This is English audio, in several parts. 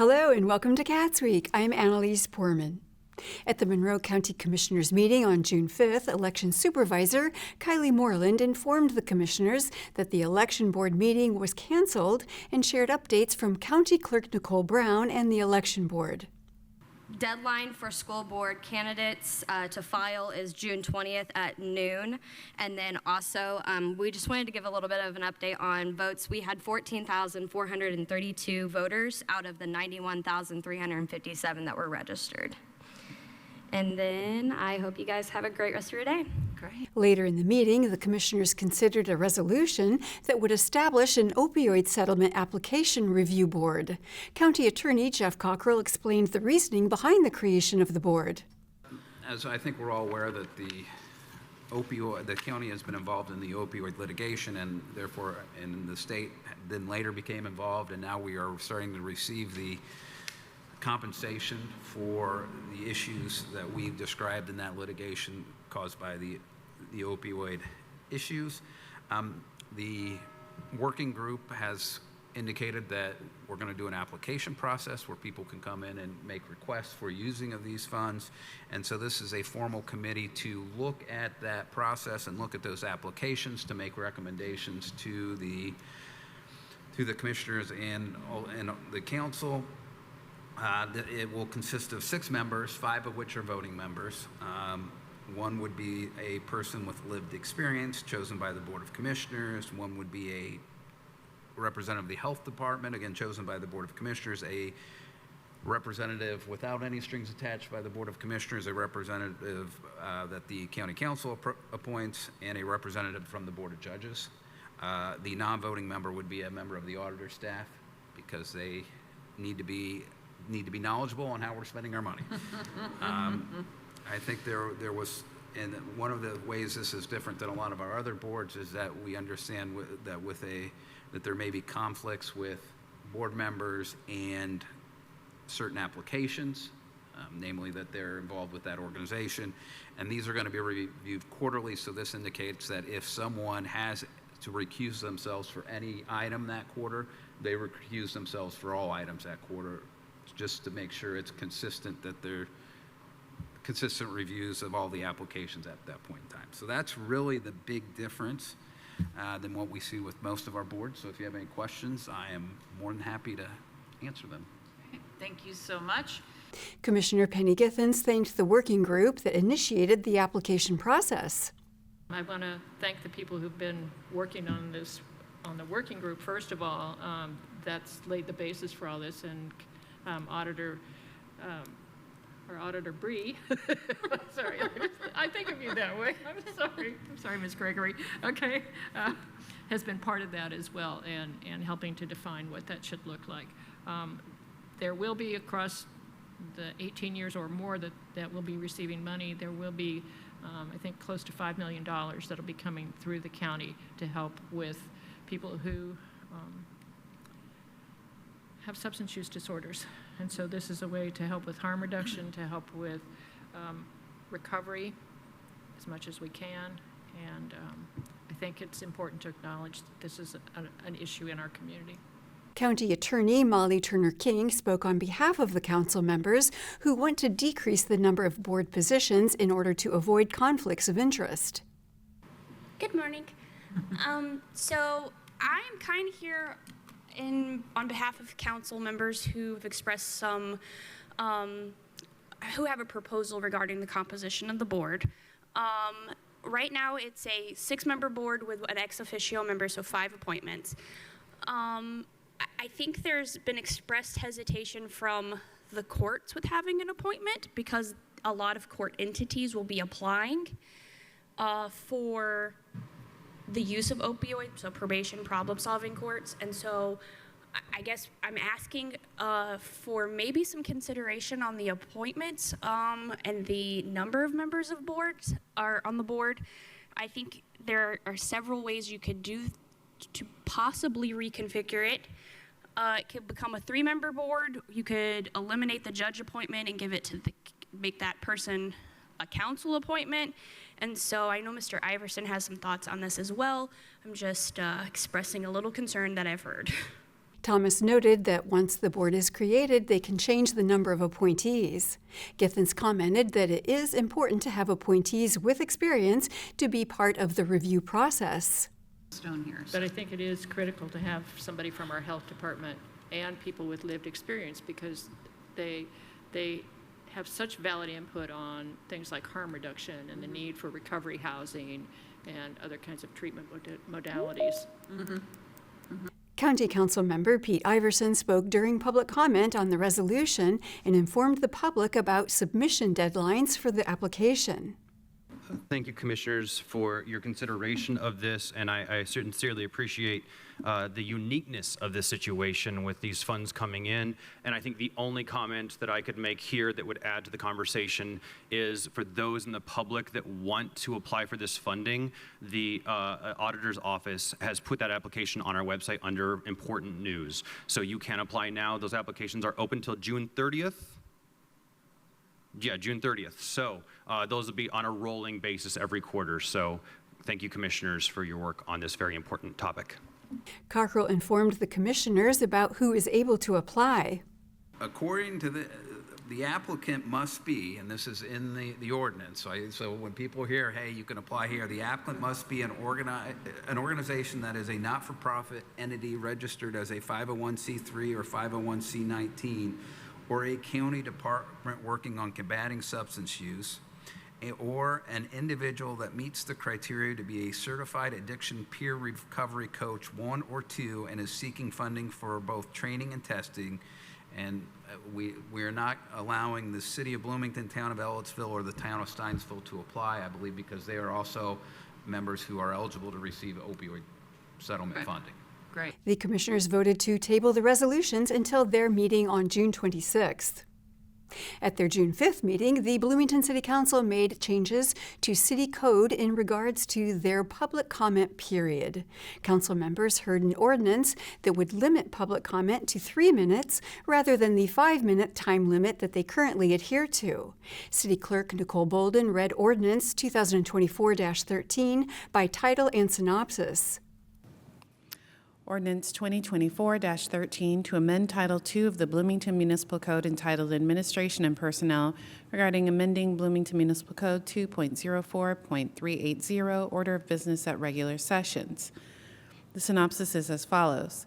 Hello and welcome to CATSweek. I'm Annalise Poorman. At the Monroe County Commissioners meeting on June 5th, Election Supervisor Kylie Moreland informed the commissioners that the Election Board meeting was canceled and shared updates from County Clerk Nicole Brown and the Election Board. Deadline for school board candidates to file is June 20th at noon. And then also, we just wanted to give a little bit of an update on votes. We had 14,432 voters out of the 91,357 that were registered. And then I hope you guys have a great rest of your day. Great. Later in the meeting, the commissioners considered a resolution that would establish an opioid settlement application review board. County Attorney Jeff Cockrell explained the reasoning behind the creation of the board. As I think we're all aware that the county has been involved in the opioid litigation, and therefore, and the state then later became involved, and now we are starting to receive the compensation for the issues that we've described in that litigation caused by the opioid issues. The working group has indicated that we're going to do an application process where people can come in and make requests for using of these funds. And so this is a formal committee to look at that process and look at those applications to make recommendations to the commissioners and the council. It will consist of 6 members, 5 of which are voting members. One would be a person with lived experience chosen by the Board of Commissioners. One would be a representative of the Health Department, again chosen by the Board of Commissioners. A representative without any strings attached by the Board of Commissioners, a representative that the County Council appoints, and a representative from the Board of Judges. The non-voting member would be a member of the auditor staff because they need to be knowledgeable on how we're spending our money. I think there was, and one of the ways this is different than a lot of our other boards is that we understand that there may be conflicts with board members and certain applications, namely that they're involved with that organization, and these are going to be reviewed quarterly. So this indicates that if someone has to recuse themselves for any item that quarter, they recuse themselves for all items that quarter, just to make sure it's consistent, that they're consistent reviews of all the applications at that point in time. So that's really the big difference than what we see with most of our boards. So if you have any questions, I am more than happy to answer them. Thank you so much. Commissioner Penny Githens thanked the working group that initiated the application process. I want to thank the people who've been working on this, on the working group. First of all, that's laid the basis for all this, and Auditor Bree, sorry, I think of you that way. I'm sorry, Ms. Gregory. Okay, has been part of that as well, and helping to define what that should look like. There will be, across the 18 years or more that will be receiving money, there will be, I think, close to $5 million that'll be coming through the county to help with people who have substance use disorders. And so this is a way to help with harm reduction, to help with recovery as much as we can. And I think it's important to acknowledge that this is an issue in our community. County Attorney Molly Turner King spoke on behalf of the council members who want to decrease the number of board positions in order to avoid conflicts of interest. Good morning. So I'm kind of here on behalf of council members who've expressed some, who have a proposal regarding the composition of the board. Right now it's a 6-member board with an ex officio member, so 5 appointments. I think there's been expressed hesitation from the courts with having an appointment because a lot of court entities will be applying for the use of opioids, so probation, problem-solving courts. And so I guess I'm asking for maybe some consideration on the appointments and the number of members of boards are on the board. I think there are several ways you could do to possibly reconfigure it. It could become a 3-member board. You could eliminate the judge appointment and give it to make that person a council appointment. And so I know Mr. Iverson has some thoughts on this as well. I'm just expressing a little concern that I've heard. Thomas noted that once the board is created, they can change the number of appointees. Githens commented that it is important to have appointees with experience to be part of the review process. Stone here. But I think it is critical to have somebody from our health department and people with lived experience, because they have such valid input on things like harm reduction and the need for recovery housing and other kinds of treatment modalities. County Council member Pete Iverson spoke during public comment on the resolution and informed the public about submission deadlines for the application. Thank you, Commissioners, for your consideration of this, and I sincerely appreciate the uniqueness of this situation with these funds coming in. And I think the only comment that I could make here that would add to the conversation is for those in the public that want to apply for this funding, the Auditor's Office has put that application on our website under important news. So you can apply now. Those applications are open till June 30th. Yeah, June 30th. So those will be on a rolling basis every quarter. So thank you, Commissioners, for your work on this very important topic. Cockrell informed the commissioners about who is able to apply. According to the applicant must be, and this is in the ordinance, so when people hear, hey, you can apply here, the applicant must be an organization that is a not-for-profit entity registered as a 501c3 or 501c19, or a county department working on combating substance use, or an individual that meets the criteria to be a certified addiction peer recovery coach 1 or 2 and is seeking funding for both training and testing. And we are not allowing the City of Bloomington, Town of Ellettsville, or the Town of Steinsville to apply, I believe, because they are also members who are eligible to receive opioid settlement funding. Great. The commissioners voted to table the resolutions until their meeting on June 26th. At their June 5th meeting, the Bloomington City Council made changes to city code in regards to their public comment period. Council members heard an ordinance that would limit public comment to 3 minutes rather than the 5-minute time limit that they currently adhere to. City Clerk Nicole Bolden read Ordinance 2024-13 by title and synopsis. Ordinance 2024-13 to amend Title II of the Bloomington Municipal Code entitled Administration and Personnel regarding amending Bloomington Municipal Code 2.04.380, Order of Business at Regular Sessions. The synopsis is as follows.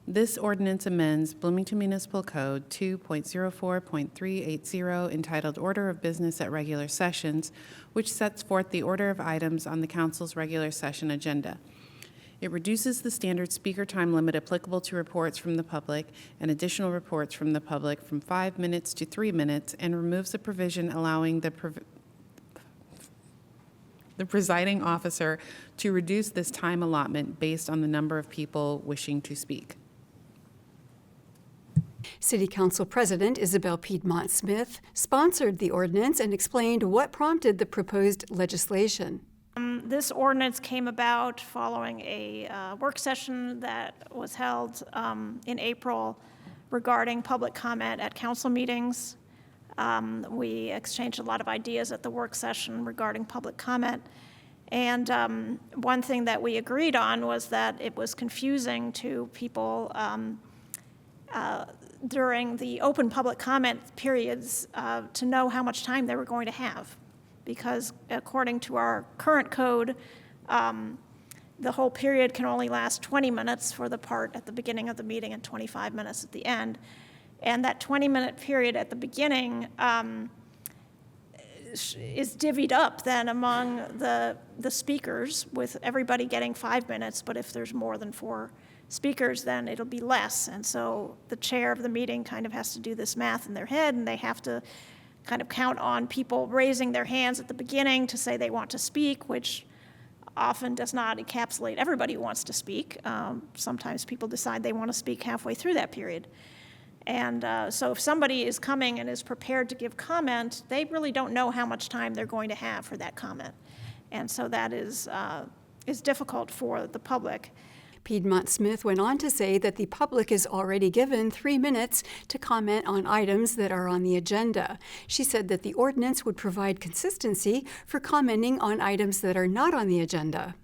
This ordinance amends Bloomington Municipal Code 2.04.380 entitled Order of Business at Regular Sessions, which sets forth the order of items on the Council's regular session agenda. It reduces the standard speaker time limit applicable to reports from the public and additional reports from the public from 5 minutes to 3 minutes and removes the provision allowing the presiding officer to reduce this time allotment based on the number of people wishing to speak. City Council President Isabel Piedmont Smith sponsored the ordinance and explained what prompted the proposed legislation. This ordinance came about following a work session that was held in April regarding public comment at council meetings. We exchanged a lot of ideas at the work session regarding public comment. And one thing that we agreed on was that it was confusing to people during the open public comment periods to know how much time they were going to have. Because according to our current code, the whole period can only last 20 minutes for the part at the beginning of the meeting and 25 minutes at the end. And that 20-minute period at the beginning is divvied up then among the speakers, with everybody getting 5 minutes, but if there's more than 4 speakers, then it'll be less. And so the chair of the meeting kind of has to do this math in their head, and they have to kind of count on people raising their hands at the beginning to say they want to speak, which often does not encapsulate everybody who wants to speak. Sometimes people decide they want to speak halfway through that period. And so if somebody is coming and is prepared to give comment, they really don't know how much time they're going to have for that comment. And so that is difficult for the public. Piedmont Smith went on to say that the public is already given 3 minutes to comment on items that are on the agenda. She said that the ordinance would provide consistency for commenting on items that are not on the agenda.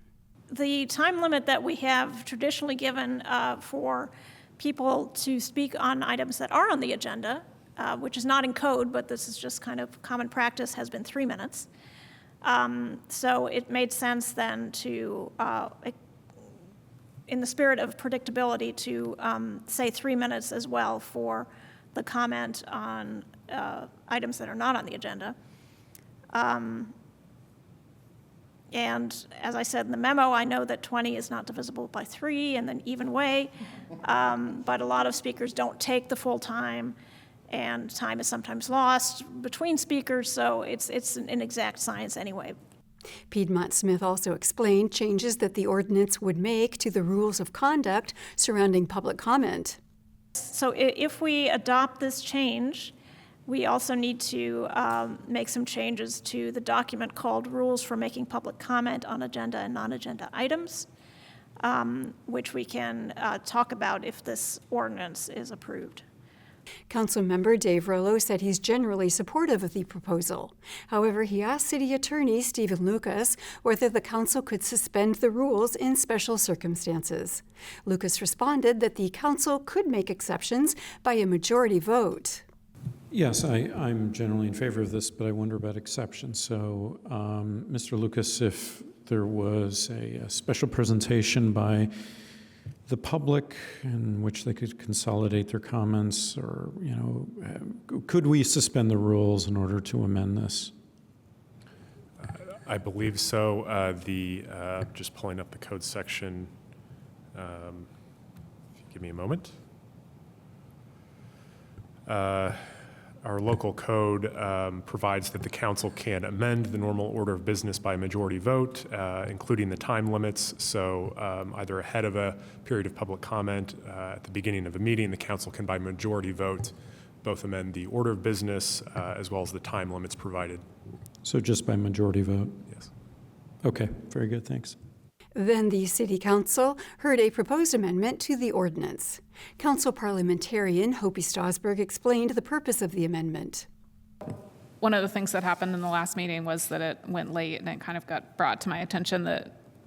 The time limit that we have traditionally given for people to speak on items that are on the agenda, which is not in code, but this is just kind of common practice, has been 3 minutes. So it made sense then to, in the spirit of predictability, to say 3 minutes as well for the comment on items that are not on the agenda. And as I said in the memo, I know that 20 is not divisible by 3 and an even way, but a lot of speakers don't take the full time, and time is sometimes lost between speakers, so it's an inexact science anyway. Piedmont Smith also explained changes that the ordinance would make to the rules of conduct surrounding public comment. So if we adopt this change, we also need to make some changes to the document called Rules for Making Public Comment on Agenda and Non-Agenda Items, which we can talk about if this ordinance is approved. Councilmember Dave Rollo said he's generally supportive of the proposal. However, he asked City Attorney Stephen Lucas whether the council could suspend the rules in special circumstances. Lucas responded that the council could make exceptions by a majority vote. Yes, I'm generally in favor of this, but I wonder about exceptions. So, Mr. Lucas, if there was a special presentation by the public in which they could consolidate their comments, or, could we suspend the rules in order to amend this? I believe so. Just pulling up the code section. If you give me a moment. Our local code provides that the council can amend the normal order of business by a majority vote, including the time limits. So either ahead of a period of public comment at the beginning of a meeting, the council can by majority vote both amend the order of business as well as the time limits provided. So just by majority vote? Yes. Okay, very good, thanks. Then the City Council heard a proposed amendment to the ordinance. Council parliamentarian Hopi Strasburg explained the purpose of the amendment. One of the things that happened in the last meeting was that it went late, and it kind of got brought to my attention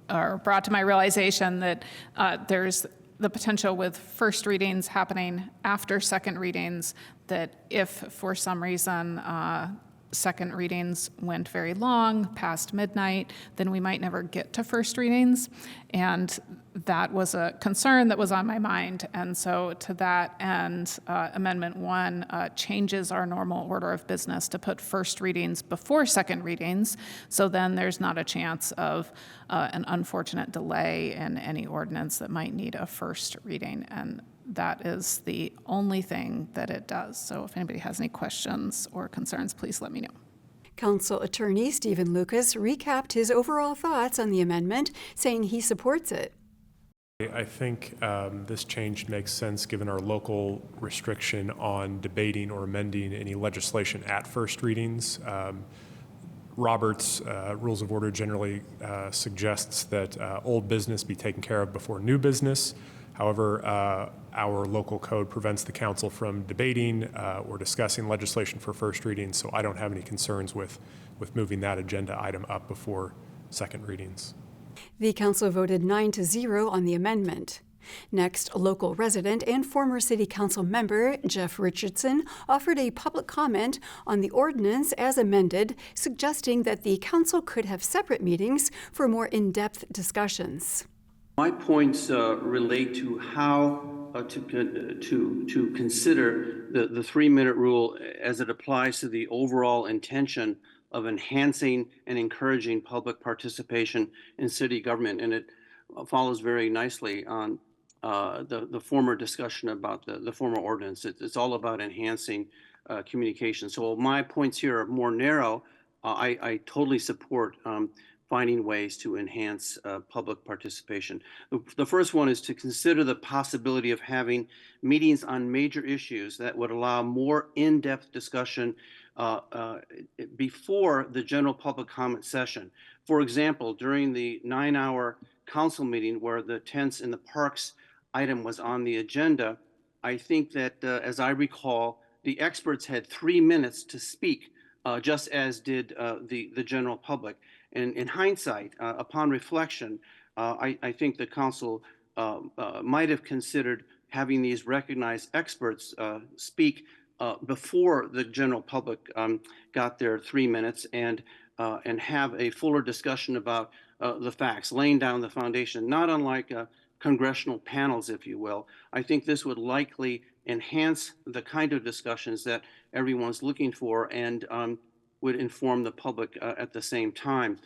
brought to my realization that there's the potential with first readings happening after second readings, that if for some reason second readings went very long, past midnight, then we might never get to first readings. And that was a concern that was on my mind. And so to that end, Amendment 1 changes our normal order of business to put first readings before second readings. So then there's not a chance of an unfortunate delay in any ordinance that might need a first reading. And that is the only thing that it does. So if anybody has any questions or concerns, please let me know. Council Attorney Stephen Lucas recapped his overall thoughts on the amendment, saying he supports it. I think this change makes sense given our local restriction on debating or amending any legislation at first readings. Robert's Rules of Order generally suggests that old business be taken care of before new business. However, our local code prevents the council from debating or discussing legislation for first reading, so I don't have any concerns with moving that agenda item up before second readings. The council voted 9-0 on the amendment. Next, a local resident and former city council member, Jeff Richardson, offered a public comment on the ordinance as amended, suggesting that the council could have separate meetings for more in-depth discussions. My points relate to how to consider the 3-minute rule as it applies to the overall intention of enhancing and encouraging public participation in city government. And it follows very nicely on the former discussion about the former ordinance. It's all about enhancing communication. So my points here are more narrow. I totally support finding ways to enhance public participation. The first one is to consider the possibility of having meetings on major issues that would allow more in-depth discussion before the general public comment session. For example, during the 9-hour council meeting where the tents in the parks item was on the agenda, I think that, as I recall, the experts had 3 minutes to speak, just as did the general public. And in hindsight, upon reflection, I think the council might have considered having these recognized experts speak before the general public got their 3 minutes and have a fuller discussion about the facts, laying down the foundation, not unlike congressional panels, if you will. I think this would likely enhance the kind of discussions that everyone's looking for and would inform the public at the same time.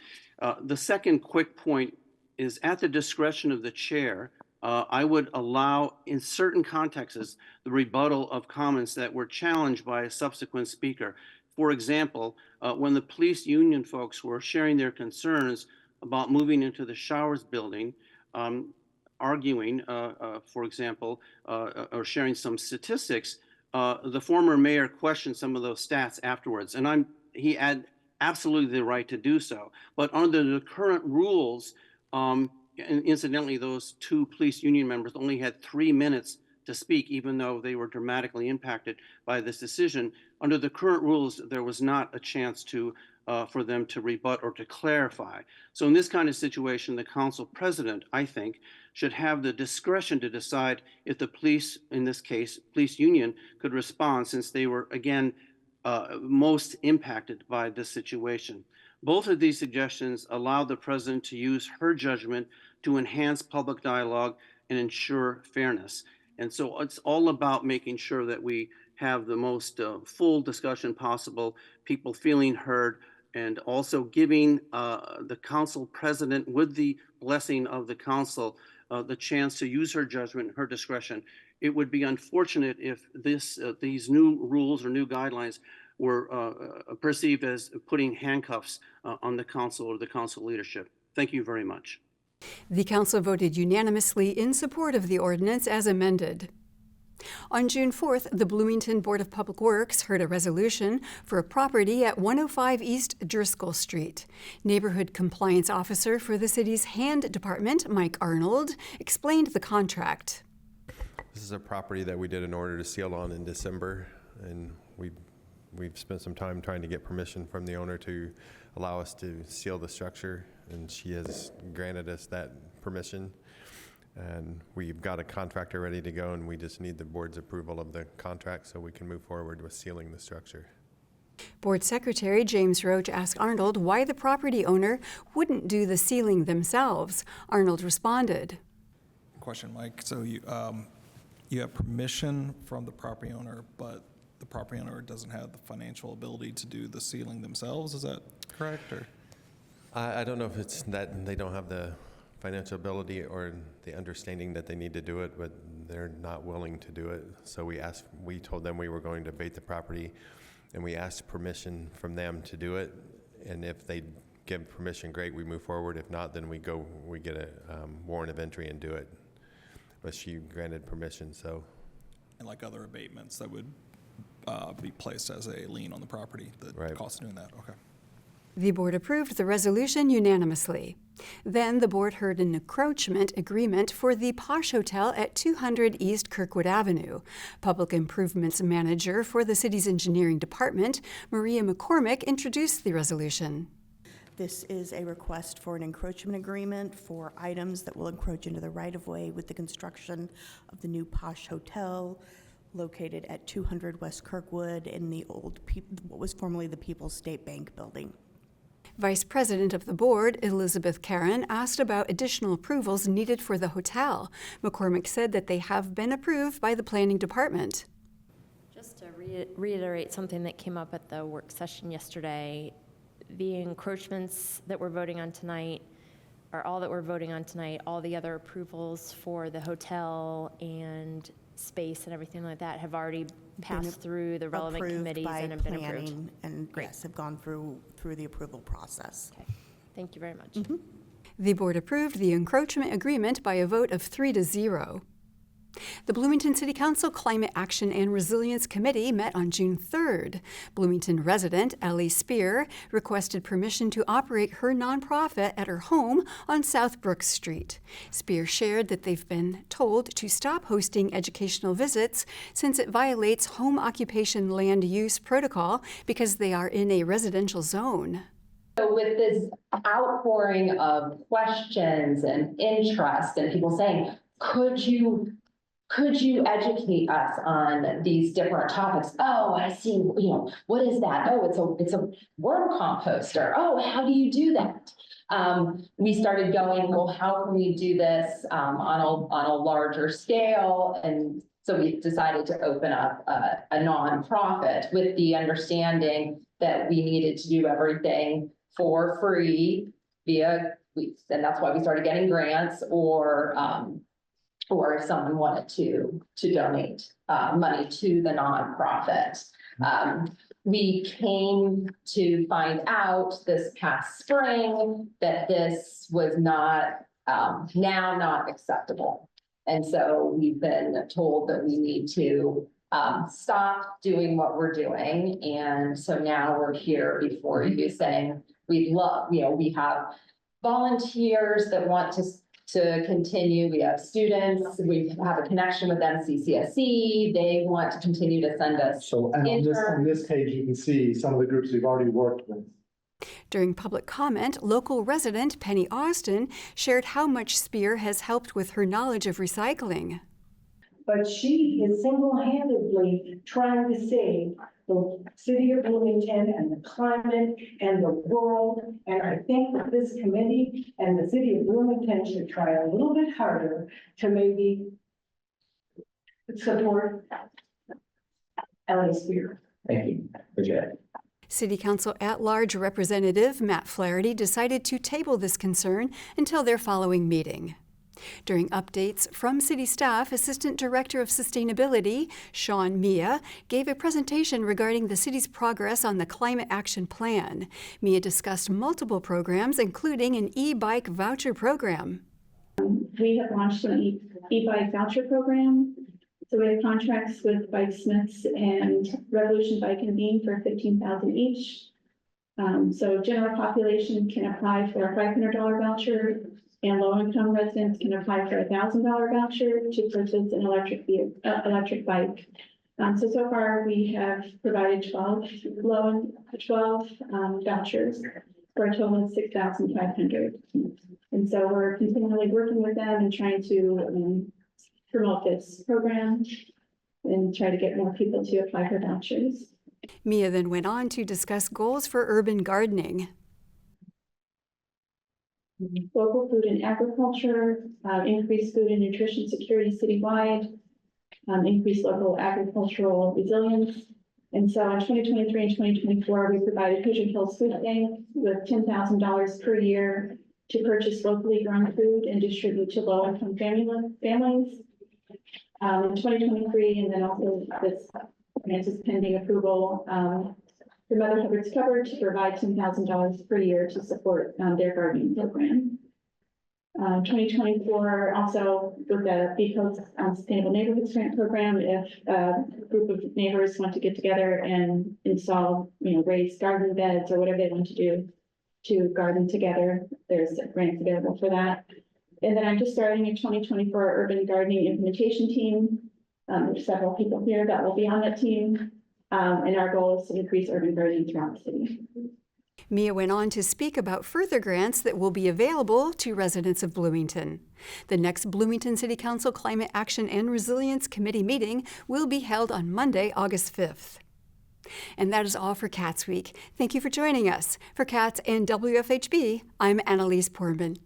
The second quick point is at the discretion of the chair. I would allow, in certain contexts, the rebuttal of comments that were challenged by a subsequent speaker. For example, when the police union folks were sharing their concerns about moving into the showers building, arguing, for example, or sharing some statistics, the former mayor questioned some of those stats afterwards, and he had absolutely the right to do so. But under the current rules, and incidentally, those two police union members only had 3 minutes to speak, even though they were dramatically impacted by this decision. Under the current rules, there was not a chance for them to rebut or to clarify. So in this kind of situation, the council president, I think, should have the discretion to decide if the police, in this case, police union, could respond, since they were, again, most impacted by this situation. Both of these suggestions allow the president to use her judgment to enhance public dialogue and ensure fairness. And so it's all about making sure that we have the most full discussion possible, people feeling heard, and also giving the council president, with the blessing of the council, the chance to use her judgment, her discretion. It would be unfortunate if these new rules or new guidelines were perceived as putting handcuffs on the council or the council leadership. Thank you very much. The council voted unanimously in support of the ordinance as amended. On June 4th, the Bloomington Board of Public Works heard a resolution for a property at 105 East Driscoll Street. Neighborhood Compliance Officer for the city's hand department, Mike Arnold, explained the contract. This is a property that we did an order to seal on in December, and we've spent some time trying to get permission from the owner to allow us to seal the structure, and she has granted us that permission. And we've got a contractor ready to go, and we just need the board's approval of the contract so we can move forward with sealing the structure. Board Secretary James Roach asked Arnold why the property owner wouldn't do the sealing themselves. Arnold responded. Question, Mike. So you have permission from the property owner, but the property owner doesn't have the financial ability to do the sealing themselves. Is that correct? Or I don't know if it's that they don't have the financial ability or the understanding that they need to do it, but they're not willing to do it. So we told them we were going to abate the property, and we asked permission from them to do it. And if they give permission, great, we move forward. If not, then we get a warrant of entry and do it. But she granted permission, so. And like other abatements that would be placed as a lien on the property, the cost of doing that, okay. The board approved the resolution unanimously. Then the board heard an encroachment agreement for the Posh Hotel at 200 East Kirkwood Avenue. Public Improvements Manager for the city's engineering department, Maria McCormick, introduced the resolution. This is a request for an encroachment agreement for items that will encroach into the right-of-way with the construction of the new Posh Hotel located at 200 West Kirkwood in the old, what was formerly the People's State Bank building. Vice President of the board, Elizabeth Caron, asked about additional approvals needed for the hotel. McCormick said that they have been approved by the planning department. Just to reiterate something that came up at the work session yesterday, the encroachments that we're voting on tonight are all that we're voting on tonight. All the other approvals for the hotel and space and everything like that have already passed through the relevant committees and have been approved. And yes, have gone through the approval process. Okay. Thank you very much. Mm-hmm. The board approved the encroachment agreement by a vote of 3-0. The Bloomington City Council Climate Action and Resilience Committee met on June 3rd. Bloomington resident Ellie Spear requested permission to operate her nonprofit at her home on South Brook Street. Spear shared that they've been told to stop hosting educational visits since it violates home occupation land use protocol because they are in a residential zone. So with this outpouring of questions and interest and people saying, could you could you educate us on these different topics? Oh, I see, what is that? Oh, it's a worm composter. Oh, how do you do that? We started going, well, how can we do this on a larger scale? And so we decided to open up a nonprofit with the understanding that we needed to do everything for free and that's why we started getting grants or if someone wanted to donate money to the nonprofit. We came to find out this past spring that this was not acceptable. And so we've been told that we need to stop doing what we're doing. And so now we're here before you saying we have volunteers that want to continue. We have students, we have a connection with MCCSE. They want to continue to send us. So and on this page, you can see some of the groups we've already worked with. During public comment, local resident Penny Austin shared how much Spear has helped with her knowledge of recycling. But she is single-handedly trying to save the city of Bloomington and the climate and the world. And I think that this committee and the city of Bloomington should try a little bit harder to maybe support Ellie Spear. Thank you. Appreciate it. City Council at-large Representative Matt Flaherty decided to table this concern until their following meeting. During updates from city staff, Assistant Director of Sustainability, Sean Mia, gave a presentation regarding the city's progress on the Climate Action Plan. Mia discussed multiple programs, including an e-bike voucher program. We have launched an e-bike voucher program. So we have contracts with Bike Smiths and Revolution Bike and Beam for $15,000 each. So general population can apply for a $500 voucher, and low-income residents can apply for a $1,000 voucher to purchase an electric bike. So far we have provided 12 vouchers for a total of $6,500. And so we're continually working with them and trying to promote this program and try to get more people to apply for vouchers. Mia then went on to discuss goals for urban gardening. Local food and agriculture, increase food and nutrition security citywide, increase local agricultural resilience. And so in 2023 and 2024, we provided Hoosier Hills Food Bank with $10,000 per year to purchase locally grown food and distribute to low-income families. In 2023, and then also this grant is pending approval for Mother Hubbard's Cupboard to provide $10,000 per year to support their gardening program. 2024, also with the Bee Coast Sustainable Neighborhoods Grant Program, if a group of neighbors want to get together and install, raised garden beds or whatever they want to do to garden together, there's grants available for that. And then I'm just starting a 2024 urban gardening implementation team. There's several people here that will be on that team. And our goal is to increase urban gardening throughout the city. Mia went on to speak about further grants that will be available to residents of Bloomington. The next Bloomington City Council Climate Action and Resilience Committee meeting will be held on Monday, August 5th. And that is all for Cats Week. Thank you for joining us. For Cats and WFHB, I'm Annalise Porman.